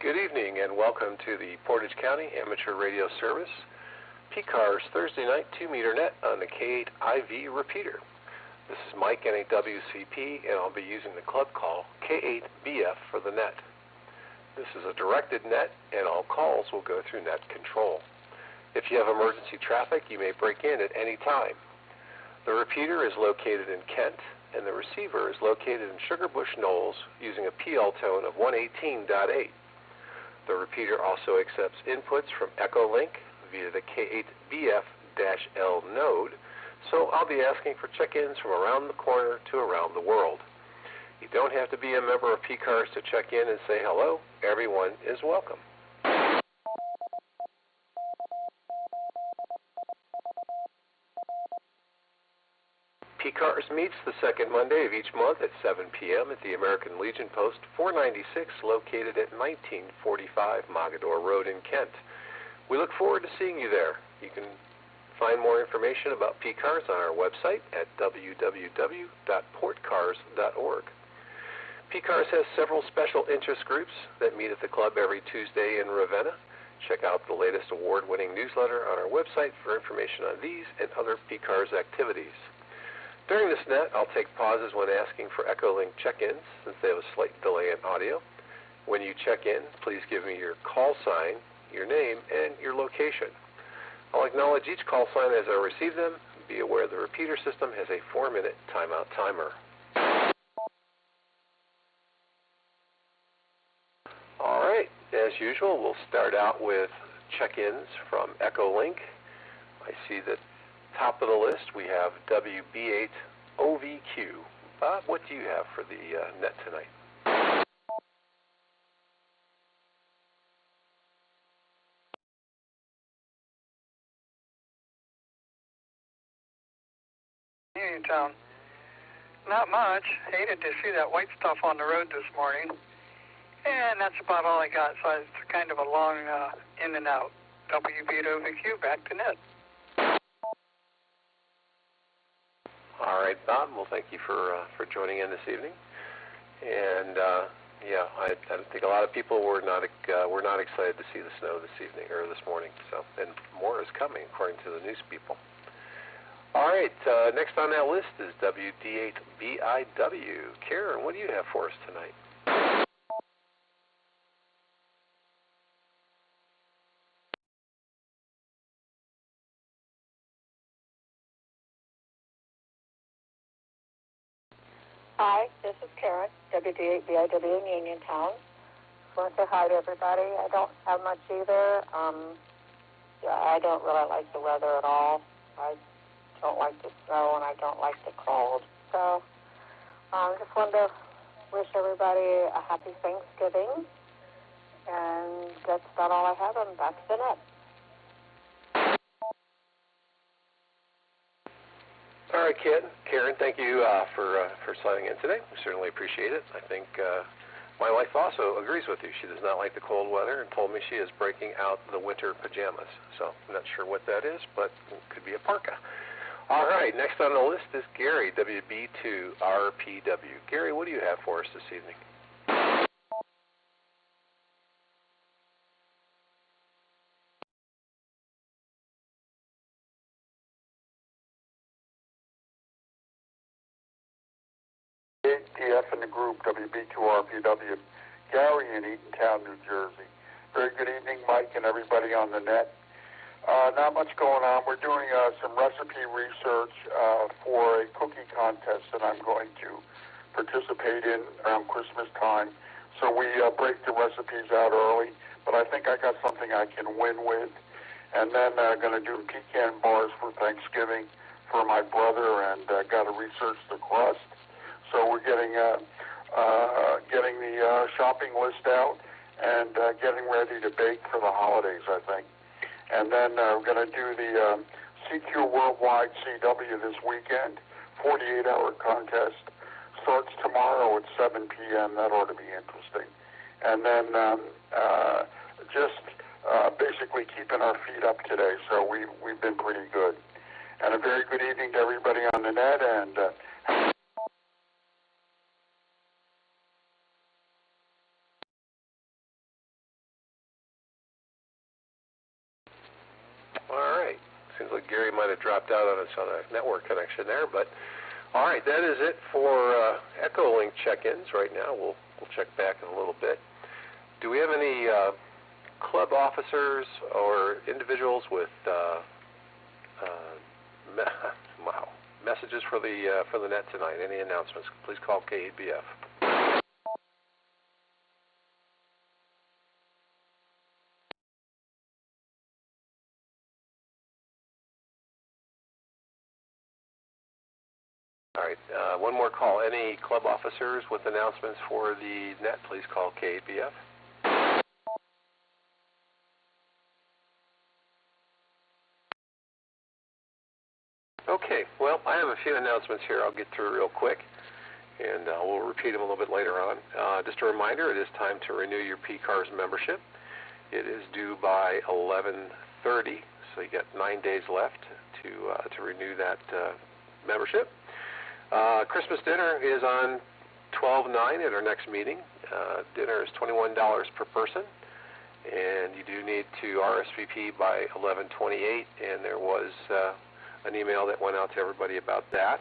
Good evening and welcome to the Portage County Amateur Radio Service, PCARS Thursday night 2-meter net on the K8IV repeater. This is Mike, NAWCP, and I'll be using the club call K8BF for the net. This is a directed net and all calls will go through net control. If you have emergency traffic, you may break in at any time. The repeater is located in Kent and the receiver is located in Sugarbush Knolls using a PL tone of 118.8. The repeater also accepts inputs from Echolink via the K8BF-L node, so I'll be asking for check-ins from around the corner to around the world. You don't have to be a member of PCARS to check in and say hello. Everyone is welcome. PCARS meets the second Monday of each month at 7 p.m. at the American Legion Post 496, located at 1945 Mogador Road in Kent. We look forward to seeing you there. You can find more information about PCARS on our website at www.portcars.org. PCARS has several special interest groups that meet at the club every Tuesday in Ravenna. Check out the latest award-winning newsletter on our website for information on these and other PCARS activities. During this net, I'll take pauses when asking for Echolink check-ins since they have a slight delay in audio. When you check in, please give me your call sign, your name, and your location. I'll acknowledge each call sign as I receive them. Be aware the repeater system has a 4-minute timeout timer. All right, as usual, we'll start out with check-ins from Echolink. I see that top of the list, we have WB8OVQ. Bob, what do you have for the net tonight? Uniontown. Not much. Hated to see that white stuff on the road this morning. And that's about all I got, so it's kind of a long in and out. WB8OVQ, back to net. All right, Bob. Well, thank you for joining in this evening. And yeah, I think a lot of people were not excited to see the snow this evening or this morning. So, and more is coming, according to the news people. All right. Next on that list is WD8BIW. Karen, what do you have for us tonight? Hi, this is Karen, WD8BIW in Uniontown. Just want to say hi to everybody. I don't have much either. I don't really like the weather at all. I don't like the snow and I don't like the cold. So just wanted to wish everybody a happy Thanksgiving. And that's about all I have. I'm back to the net. All right, Karen, thank you for signing in today. We certainly appreciate it. I think my wife also agrees with you. She does not like the cold weather and told me she is breaking out the winter pajamas. So I'm not sure what that is, but it could be a parka. All right, next on the list is Gary, WB2RPW. Gary, what do you have for us this evening? K8BF in the group, WB2RPW, Gary in Eatontown, New Jersey. Very good evening, Mike, and everybody on the net. Not much going on. We're doing some recipe research for a cookie contest that I'm going to participate in around Christmas time. So we break the recipes out early, but I think I got something I can win with. And then I'm going to do pecan bars for Thanksgiving for my brother, and got to research the crust. So we're getting the shopping list out and getting ready to bake for the holidays, I think. And then we're going to do the CQ Worldwide CW this weekend, 48-hour contest. Starts tomorrow at 7 p.m. That ought to be interesting. And then just basically keeping our feet up today. So we've been pretty good. And a very good evening to everybody on the net. And Seems like Gary might have dropped out on us on a network connection there, but all right, that is it for Echolink check-ins right now. We'll check back in a little bit. Do we have any club officers or individuals with messages for the net tonight? Any announcements? Please call K8BF. All right, one more call. Any club officers with announcements for the net, please call K8BF. Okay, well, I have a few announcements here I'll get through real quick, and we'll repeat them a little bit later on. Just a reminder, it is time to renew your PCARS membership. It is due by 11:30, so you got 9 days left to renew that membership. Christmas dinner is on 12/9 at our next meeting. Dinner is $21 per person, and you do need to RSVP by 11/28, and there was an email that went out to everybody about that.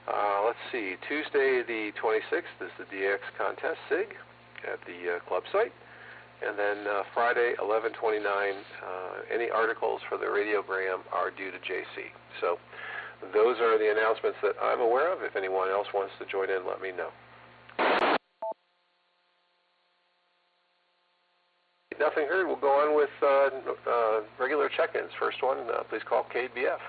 Let's see, Tuesday the 26th is the DX contest SIG at the club site, and then Friday 11/29, any articles for the radiogram are due to JC. So those are the announcements that I'm aware of. If anyone else wants to join in, let me know. Nothing heard. We'll go on with regular check-ins. First one, please call K8BF.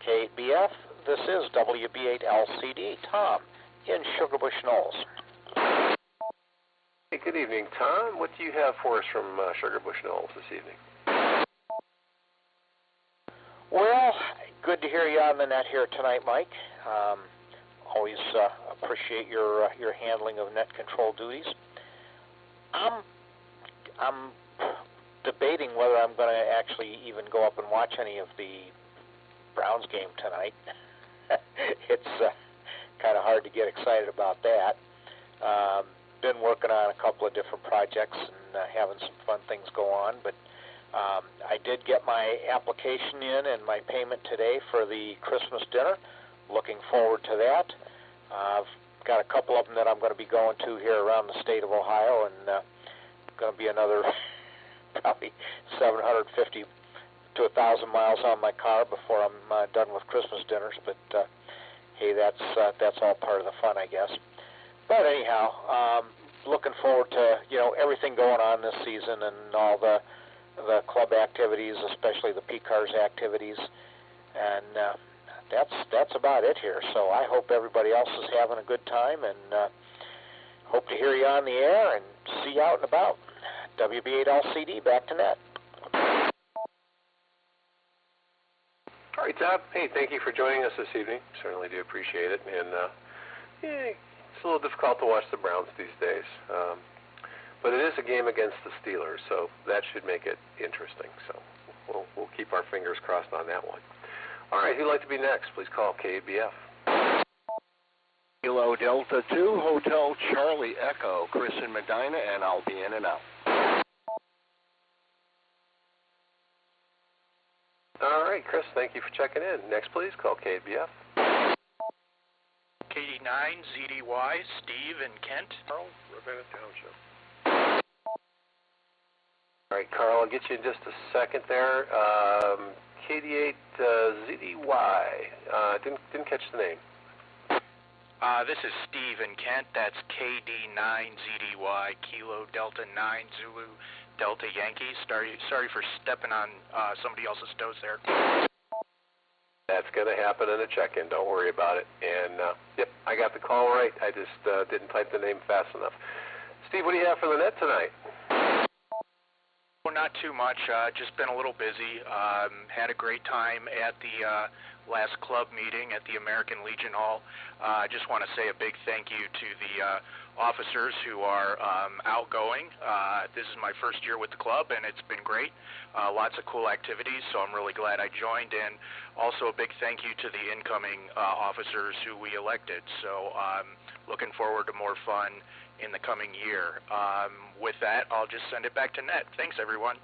K8BF, this is WB8LCD, Tom, in Sugarbush Knolls. Hey, good evening, Tom. What do you have for us from Sugarbush Knolls this evening? Well, good to hear you on the net here tonight, Mike. Always appreciate your handling of net control duties. I'm debating whether I'm going to actually even go up and watch any of the Browns game tonight. It's kind of hard to get excited about that. Been working on a couple of different projects and having some fun things go on, but I did get my application in and my payment today for the Christmas dinner. Looking forward to that. I've got a couple of them that I'm going to be going to here around the state of Ohio, and going to be another probably 750 to 1,000 miles on my car before I'm done with Christmas dinners. But hey, that's all part of the fun, I guess. But anyhow, looking forward to everything going on this season and all the club activities, especially the PCARS activities, and that's about it here. So I hope everybody else is having a good time, and hope to hear you on the air and see you out and about. WB8LCD, back to net. All right, Todd. Hey, thank you for joining us this evening. Certainly do appreciate it. And it's a little difficult to watch the Browns these days. But it is a game against the Steelers, so that should make it interesting. So we'll keep our fingers crossed on that one. All right, who'd like to be next? Please call K8BF. Kilo Delta 2, Hotel Charlie Echo, Chris in Medina, and I'll be in and out. All right, Chris, thank you for checking in. Next, please, call K8BF. KD9, ZDY, Steve in Kent. Carl, Ravenna Township. All right, Carl, I'll get you in just a second there. KD8 ZDY. Didn't catch the name. This is Steve in Kent. That's KD9 ZDY, Kilo Delta 9 Zulu Delta Yankee. Sorry for stepping on somebody else's toes there. That's going to happen in a check-in. Don't worry about it. And, yep, I got the call right. I just didn't type the name fast enough. Steve, what do you have for the net tonight? Well, not too much. Just been a little busy. Had a great time at the last club meeting at the American Legion Hall. I just want to say a big thank you to the officers who are outgoing. This is my first year with the club, and it's been great. Lots of cool activities, so I'm really glad I joined. And also a big thank you to the incoming officers who we elected. So looking forward to more fun in the coming year. With that, I'll just send it back to Net. Thanks, everyone.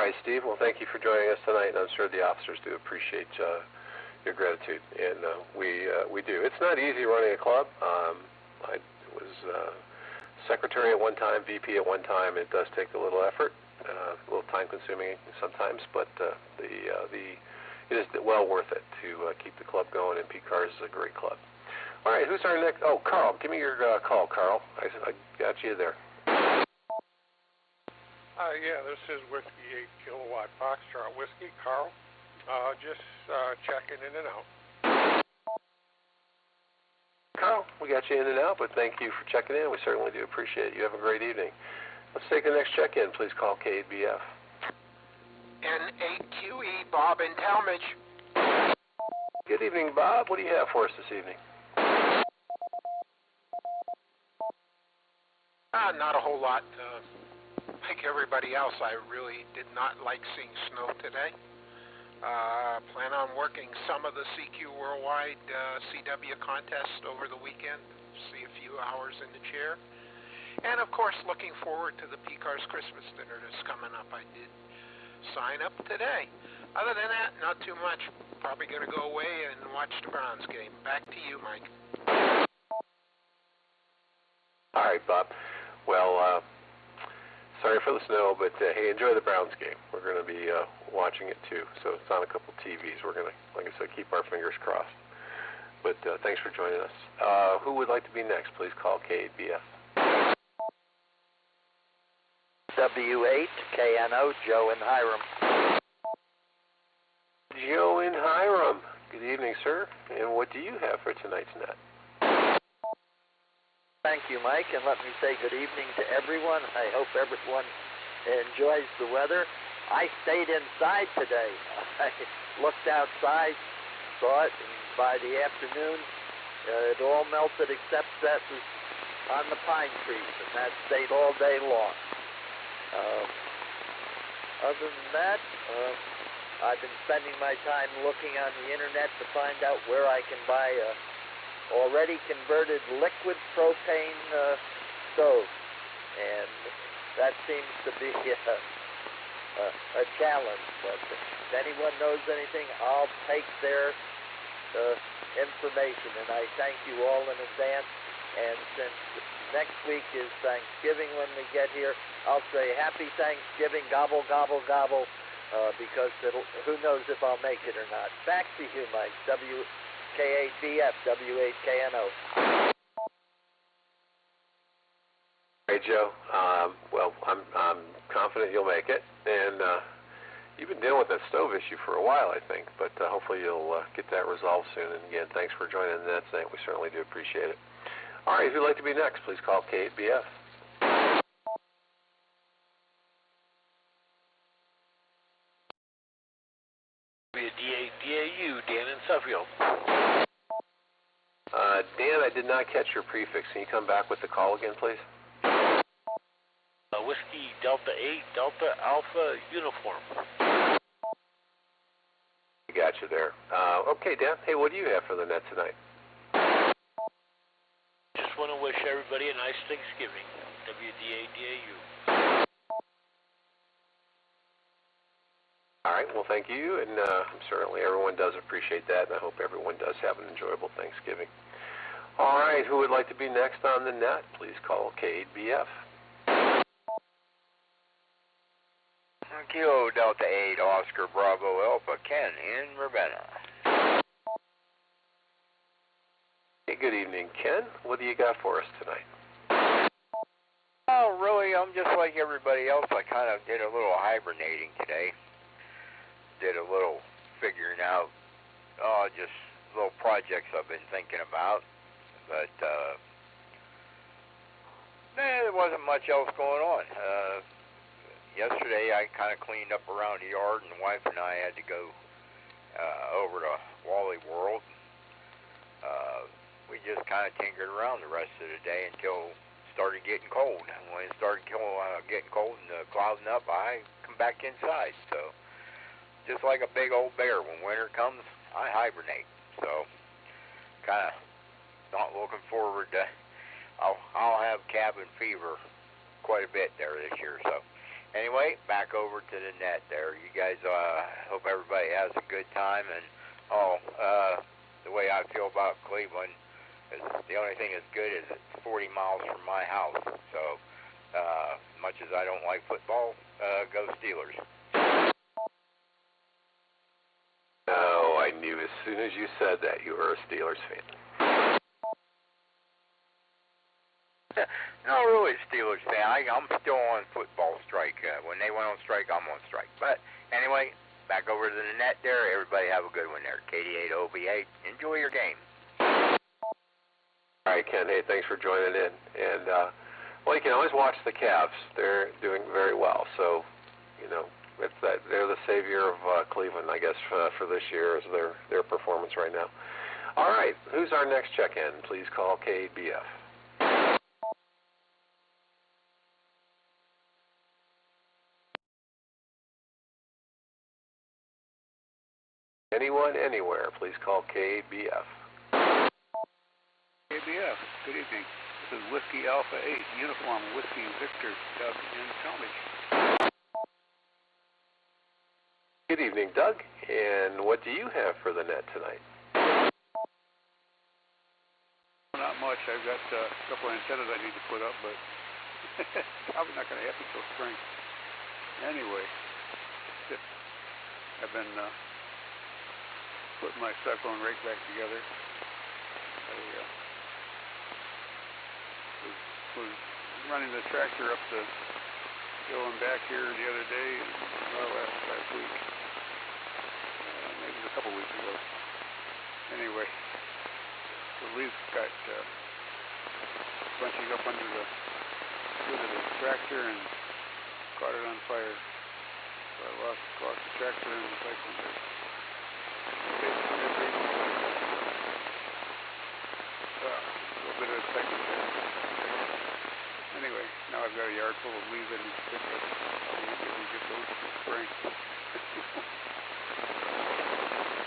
All right, Steve. Well, thank you for joining us tonight, and I'm sure the officers do appreciate your gratitude, and we do. It's not easy running a club. I was secretary at one time, VP at one time. It does take a little effort, a little time-consuming sometimes, but it is well worth it to keep the club going, and PCARS is a great club. All right, who's our next? Oh, Carl. Give me your call, Carl. I got you there. Yeah, this is Whiskey 8 Kilowatt Foxtrot Whiskey, Carl. Just checking in and out. Carl, we got you in and out, but thank you for checking in. We certainly do appreciate it. You have a great evening. Let's take the next check-in. Please call K8BF. N8QE, Bob in Talmadge. Good evening, Bob. What do you have for us this evening? Not a whole lot. Like everybody else, I really did not like seeing snow today. Plan on working some of the CQ Worldwide CW contest over the weekend. See a few hours in the chair. And, of course, looking forward to the PCARS Christmas dinner that's coming up. I did sign up today. Other than that, not too much. Probably going to go away and watch the Browns game. Back to you, Mike. All right, Bob. Well, sorry for the snow, but hey, enjoy the Browns game. We're going to be watching it too, so it's on a couple TVs. We're going to, like I said, keep our fingers crossed. But thanks for joining us. Who would like to be next? Please call K8BF. W8KNO, Joe in Hiram. Joe in Hiram. Good evening, sir. And what do you have for tonight's net? Thank you, Mike, and let me say good evening to everyone. I hope everyone enjoys the weather. I stayed inside today. I looked outside, saw it, and by the afternoon, it all melted except that was on the pine trees, and that stayed all day long. Other than that, I've been spending my time looking on the internet to find out where I can buy a already converted liquid propane stove, and that seems to be a challenge. But if anyone knows anything, I'll take their information, and I thank you all in advance. And since next week is Thanksgiving when we get here, I'll say Happy Thanksgiving, gobble, gobble, gobble, because who knows if I'll make it or not. Back to you, Mike. K8BF, W8KNO. Hey, Joe. Well, I'm confident you'll make it, and you've been dealing with that stove issue for a while, I think, but hopefully you'll get that resolved soon. And again, thanks for joining the net tonight. We certainly do appreciate it. All right, who'd like to be next? Please call K8BF. DAU, Dan in Suffield. Dan, I did not catch your prefix. Can you come back with the call again, please? Whiskey Delta 8, Delta Alpha Uniform. Got you there. Okay, Dan. Hey, what do you have for the net tonight? Just want to wish everybody a nice Thanksgiving. WDADAU. All right, well, thank you, and certainly everyone does appreciate that, and I hope everyone does have an enjoyable Thanksgiving. All right, who would like to be next on the net? Please call K8BF. Kilo Delta 8, Oscar Bravo Alpha, Ken in Ravenna. Hey, good evening, Ken. What do you got for us tonight? Oh, really, I'm just like everybody else. I kind of did a little hibernating today. Did a little figuring out, just little projects I've been thinking about. But, there wasn't much else going on. Yesterday I kind of cleaned up around the yard, and the wife and I had to go over to Wally World. We just kind of tinkered around the rest of the day until it started getting cold. And when it started getting cold and clouding up, I come back inside. So just like a big old bear, when winter comes, I hibernate. So kind of not looking forward to. I'll have cabin fever quite a bit there this year. So anyway, back back over to the net there. You guys, hope everybody has a good time. And, the way I feel about Cleveland is the only thing that's good is it's 40 miles from my house. So, much as I don't like football, go Steelers. Oh, I knew as soon as you said that you were a Steelers fan. Not really a Steelers fan. I'm still on football strike. When they went on strike, I'm on strike. But anyway, back over to the net there. Everybody have a good one there. K8BF. Enjoy your game. All right, Ken. Hey, thanks for joining in. And, well, you can always watch the Cavs. They're doing very well. So, you know, it's that they're the savior of Cleveland, I guess, for this year is their performance right now. All right, who's our next check-in? Please call K8BF. Anyone, anywhere, please call K8BF. K8BF, good evening. This is Whiskey Alpha 8, Uniform Whiskey Victor, Doug in Talmadge. Good evening, Doug. And what do you have for the net tonight? Not much. I've got a couple of antennas I need to put up, but probably not going to happen till spring. Anyway, I've been putting my cyclone rake back together. I was running the tractor up the hill and back here the other day, last week. Maybe it was a couple weeks ago. Anyway, the leaves got bunching up under the hood of the tractor and caught it on fire. So I lost the tractor and the cyclone rake. A little bit of excitement there. Anyway, now I've got a yard full of leaves I need to pick up. I'll get those for spring.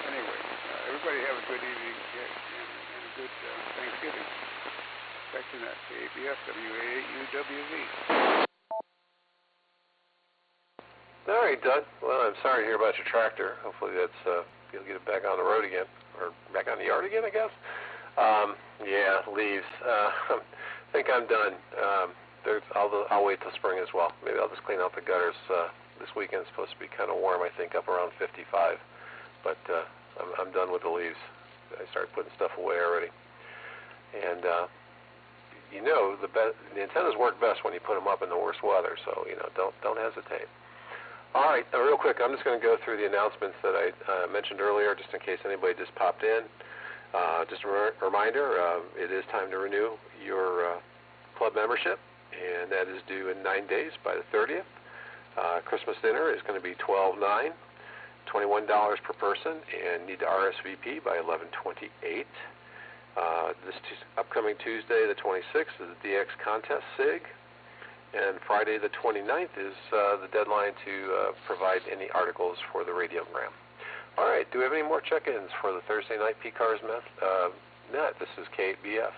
Anyway, everybody have a good evening and a good Thanksgiving. Back to that, K8BF, W8UWV. All right, Doug. Well, I'm sorry to hear about your tractor. Hopefully that's you'll get it back on the road again, or back on the yard again, I guess. Yeah, leaves. I think I'm done. I'll wait till spring as well. Maybe I'll just clean out the gutters. This weekend's supposed to be kind of warm, I think, up around 55. But I'm done with the leaves. I started putting stuff away already. And you know, the antennas work best when you put them up in the worst weather. So you know, don't hesitate. All right, real quick, I'm just going to go through the announcements that I mentioned earlier, just in case anybody just popped in. Just a reminder, it is time to renew your club membership, and that is due in 9 days by the 30th. Christmas dinner is going to be $12.9, $21 per person, and need to RSVP by 11/28. This upcoming Tuesday, the 26th, is the DX Contest SIG. And Friday the 29th is the deadline to provide any articles for the radiogram. All right, do we have any more check-ins for the Thursday night PCARS net? This is K8BF.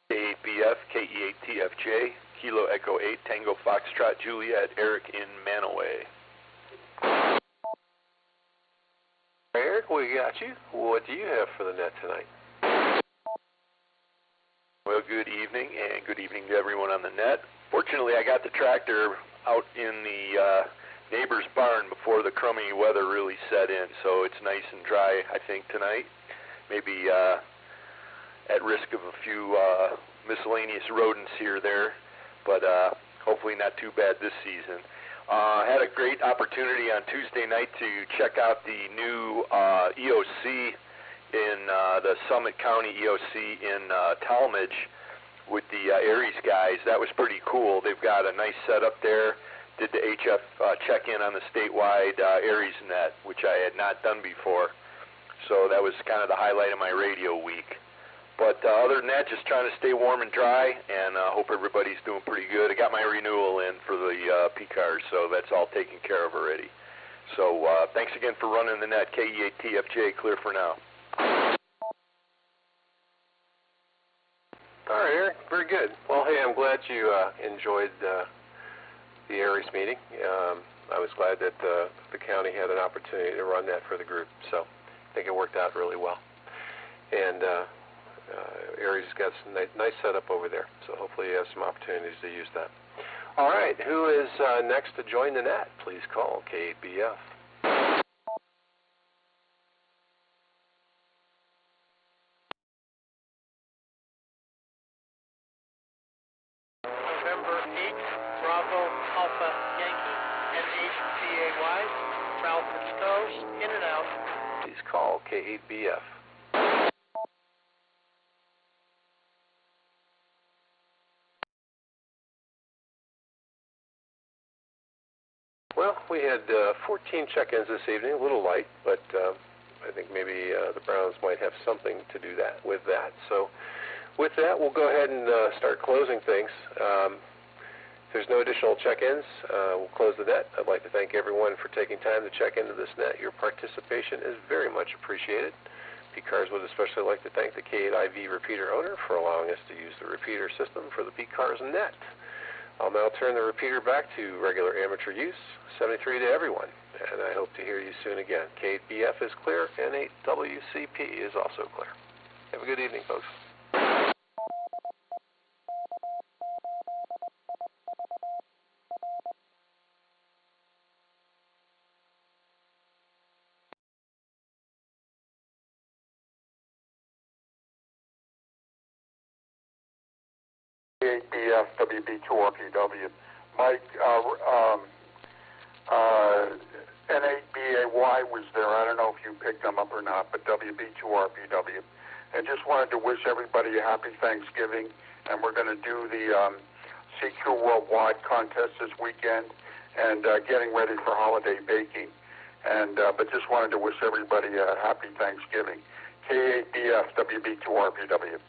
K8BF, K8TFJ, Kilo Echo 8, Tango Foxtrot Juliet, Eric in Manaway. Eric, we got you. What do you have for the net tonight? Well, good evening, and good evening to everyone on the net. Fortunately, I got the tractor out in the neighbor's barn before the crummy weather really set in, so it's nice and dry, I think, tonight. Maybe at risk of a few miscellaneous rodents here or there, but hopefully not too bad this season. Had a great opportunity on Tuesday night to check out the new EOC in the Summit County EOC in Talmadge with the Aries guys. That was pretty cool. They've got a nice setup there. Did the HF check-in on the statewide Aries net, which I had not done before. So that was kind of the highlight of my radio week. But other than that, just trying to stay warm and dry, and hope everybody's doing pretty good. I got my renewal in for the PCARS, so that's all taken care of already. So thanks again for running the net. K8TFJ, clear for now. All right, Eric, very good. Well, hey, I'm glad you enjoyed the Aries meeting. I was glad that the county had an opportunity to run that for the group, so I think it worked out really well. And Aries has got some nice setup over there, so hopefully you have some opportunities to use that. All right, who is next to join the net? Please call K8BF. November 8th, Bravo Alpha Yankee, MHPAY, Ralph and Stowe, in and out. Please call K8BF. Well, we had 14 check-ins this evening, a little light, but I think maybe the Browns might have something to do with that. So with that, we'll go ahead and start closing things. If there's no additional check-ins, we'll close the net. I'd like to thank everyone for taking time to check into this net. Your participation is very much appreciated. PCARS would especially like to thank the K8IV repeater owner for allowing us to use the repeater system for the PCARS net. I'll now turn the repeater back to regular amateur use, 73 to everyone, and I hope to hear you soon again. K8BF is clear, and 8WCP is also clear. Have a good evening, folks. K8BF WB2RPW. Mike, N8BAY was there. I don't know if you picked them up or not, but WB2RPW. And just wanted to wish everybody a happy Thanksgiving. And we're going to do the CQ Worldwide contest this weekend and getting ready for holiday baking. And but just wanted to wish everybody a happy Thanksgiving. K8BF WB2RPW.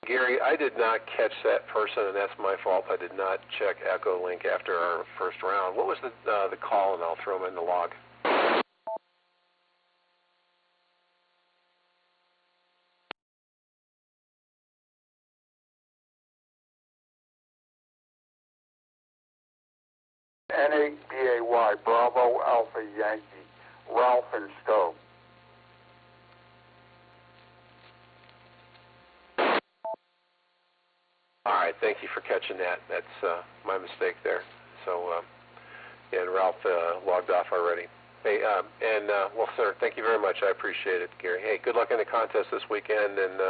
Gary, I did not catch that person, and that's my fault. I did not check Echolink after our first round. What was the call, and I'll throw them in the log. N8BAY, Bravo Alpha Yankee, Ralph and Stowe. All right, thank you for catching that. That's my mistake there. So, and Ralph logged off already. Hey, well, sir, thank you very much. I appreciate it, Gary. Hey, good luck in the contest this weekend, and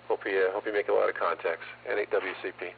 hope you make a lot of contacts. N8WCP.